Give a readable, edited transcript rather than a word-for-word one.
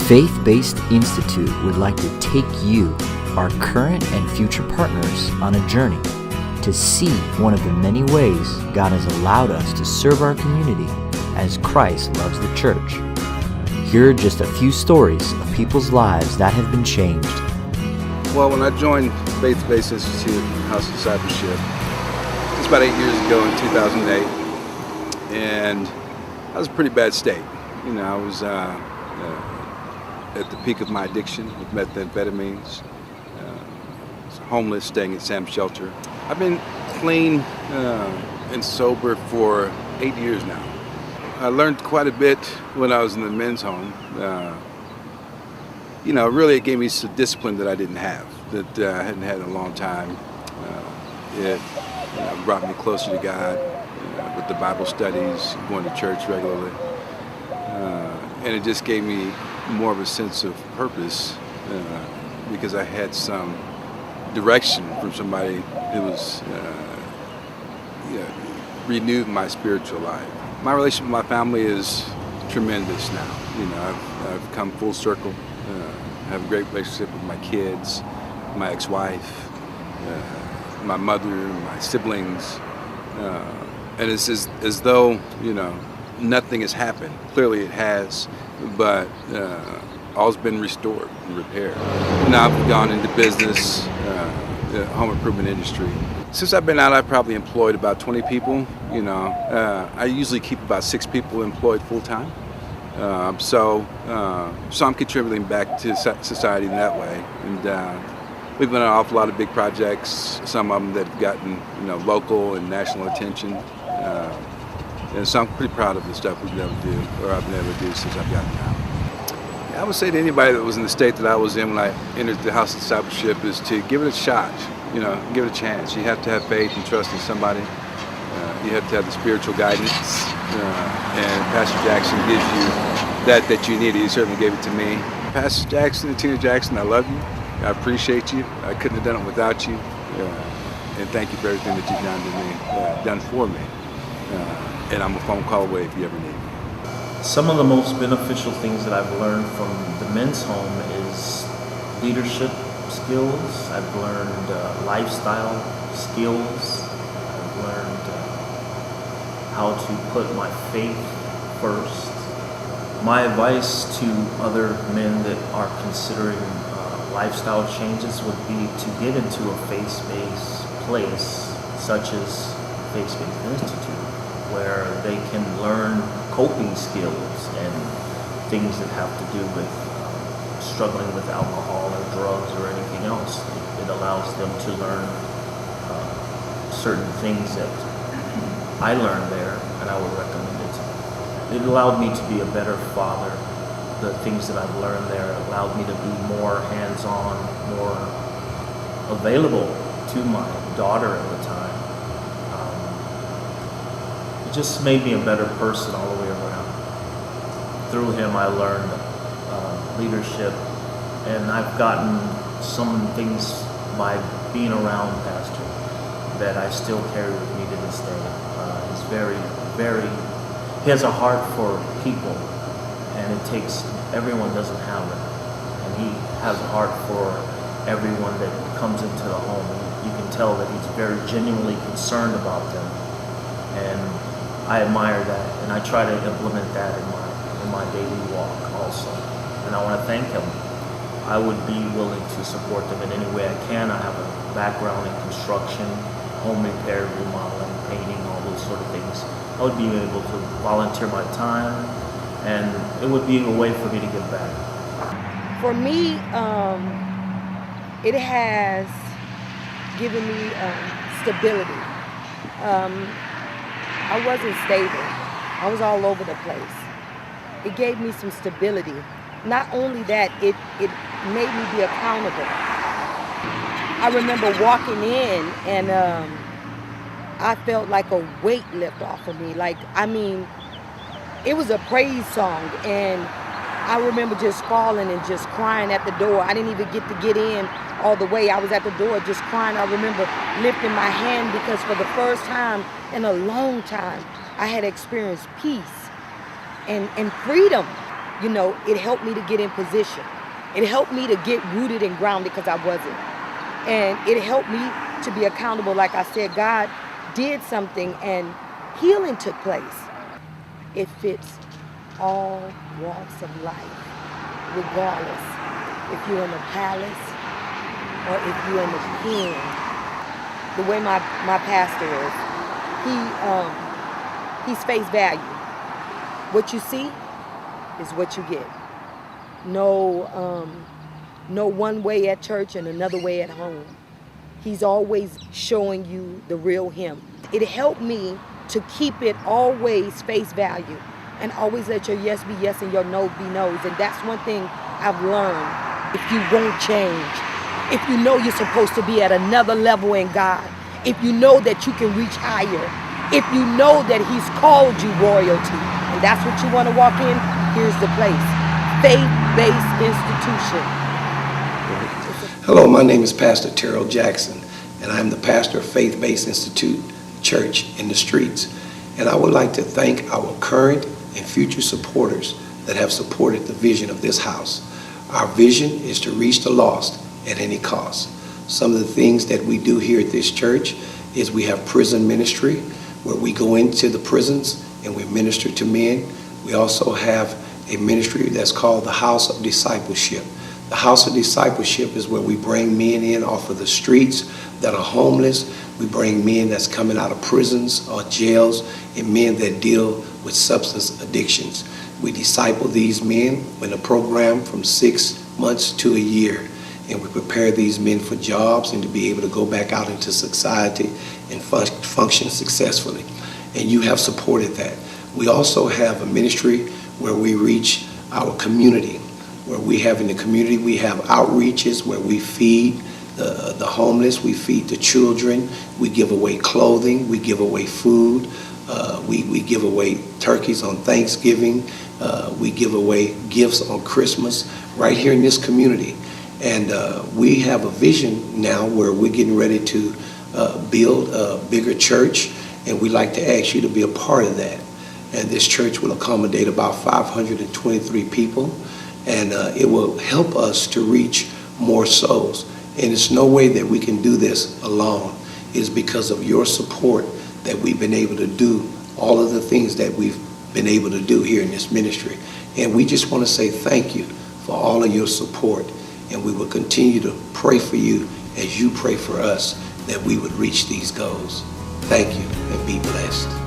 Faith-Based Institute would like to take you, our current and future partners, on a journey to see one of the many ways God has allowed us to serve our community as Christ loves the church. Here are just a few stories of people's lives that have been changed. Well, when I joined Faith-Based Institute House of Discipleship, it was about 8 years ago in 2008, and I was in a pretty bad state. I was at the peak of my addiction with methamphetamines. I was homeless, staying at Sam's Shelter. I've been clean and sober for 8 years now. I learned quite a bit when I was in the men's home. Really it gave me some discipline that I didn't have, that I hadn't had in a long time. It brought me closer to God with the Bible studies, going to church regularly. And it just gave me more of a sense of purpose because I had some direction from somebody who was renewed my spiritual life. My relationship with my family is tremendous now. I've come full circle. I have a great relationship with my kids, my ex-wife, my mother, my siblings, and it's as though nothing has happened. Clearly it has, but all's been restored and repaired. Now I've gone into business, the home improvement industry. Since I've been out, I've probably employed about 20 people. I usually keep about 6 people employed full time. So I'm contributing back to society in that way. And we've been on an awful lot of big projects, some of them that have gotten local and national attention. And so I'm pretty proud of the stuff we've been able to do, or I've been able to do since I've gotten out. I would say to anybody that was in the state that I was in when I entered the House of Discipleship is to give it a shot, give it a chance. You have to have faith and trust in somebody. You have to have the spiritual guidance, and Pastor Jackson gives you that you need. He certainly gave it to me. Pastor Jackson and Tina Jackson, I love you. I appreciate you. I couldn't have done it without you. And thank you for everything that you've done to me, done for me. And I'm a phone call away if you ever need me. Some of the most beneficial things that I've learned from the men's home is leadership skills. I've learned lifestyle skills. I've learned how to put my faith first. My advice to other men that are considering lifestyle changes would be to get into a faith-based place such as Faith-Based Institute, where they can learn coping skills and things that have to do with struggling with alcohol or drugs or anything else. It allows them to learn certain things that I learned there, and I would recommend it. It allowed me to be a better father. The things that I've learned there allowed me to be more hands-on, more available to my daughter at the time. It just made me a better person all the way around. Through him, I learned leadership, and I've gotten some things by being around Pastor that I still carry with me to this day. He's he has a heart for people, and everyone doesn't have it. And he has a heart for everyone that comes into the home. You can tell that he's very genuinely concerned about them. And I admire that, and I try to implement that in my daily walk also. And I want to thank him. I would be willing to support them in any way I can. I have a background in construction, home repair, remodeling, painting, all those sort of things. I would be able to volunteer my time, and it would be a way for me to give back. For me, it has given me stability. I wasn't stable. I was all over the place. It gave me some stability. Not only that, it made me be accountable. I remember walking in and I felt like a weight lift off of me. It was a praise song, and I remember just falling and just crying at the door. I didn't even get to get in all the way. I was at the door just crying. I remember lifting my hand because for the first time in a long time, I had experienced peace and freedom. You know, it helped me to get in position. It helped me to get rooted and grounded because I wasn't. And it helped me to be accountable. Like I said, God did something and healing took place. It fits all walks of life, regardless if you're in the palace or if you're in the pen. The way my pastor is, he's face value. What you see is what you get. No one way at church and another way at home. He's always showing you the real him. It helped me to keep it always face value and always let your yes be yes and your no be no's. And that's one thing I've learned. If you won't change, if you know you're supposed to be at another level in God, if you know that you can reach higher, if you know that he's called you royalty, and that's what you want to walk in, here's the place. Faith-based institution. Hello, my name is Pastor Terrell Jackson, and I'm the pastor of Faith-Based Institute Church in the Streets. And I would like to thank our current and future supporters that have supported the vision of this house. Our vision is to reach the lost at any cost. Some of the things that we do here at this church is we have prison ministry, where we go into the prisons and we minister to men. We also have a ministry that's called the House of Discipleship. The House of Discipleship is where we bring men in off of the streets that are homeless. We bring men that's coming out of prisons or jails and men that deal with substance addictions. We disciple these men in a program from 6 months to a year, and we prepare these men for jobs and to be able to go back out into society and function successfully. And you have supported that. We also have a ministry where we reach our community, where we have in the community, we have outreaches where we feed the homeless, we feed the children, we give away clothing, we give away food, we give away turkeys on Thanksgiving, we give away gifts on Christmas right here in this community. And we have a vision now where we're getting ready to build a bigger church, and we'd like to ask you to be a part of that. And this church will accommodate about 523 people, and it will help us to reach more souls. And it's no way that we can do this alone. It is because of your support that we've been able to do all of the things that we've been able to do here in this ministry. And we just want to say thank you for all of your support. And we will continue to pray for you as you pray for us that we would reach these goals. Thank you and be blessed.